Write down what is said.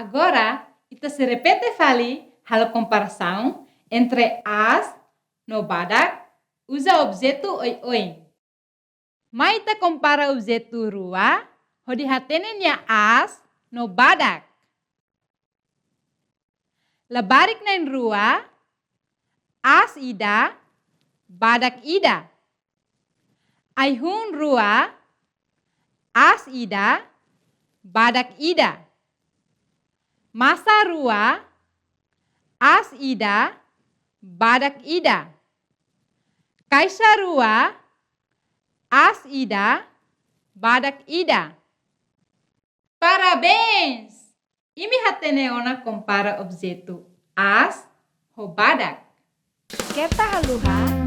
Agora, ita se repete fali hal comparação entre as no badak usa objeto oi-oi. Mas ita compara objeto rua, hodi hatenenya as no badak. Labarik nain rua, as ida, badak ida. Aihun rua, as ida, badak ida. Masa rua, as ida, badak ida. Kaisa rua, as ida, badak ida. Parabéns! Imi hatene ona compara objeto as ho badak. Kita haluha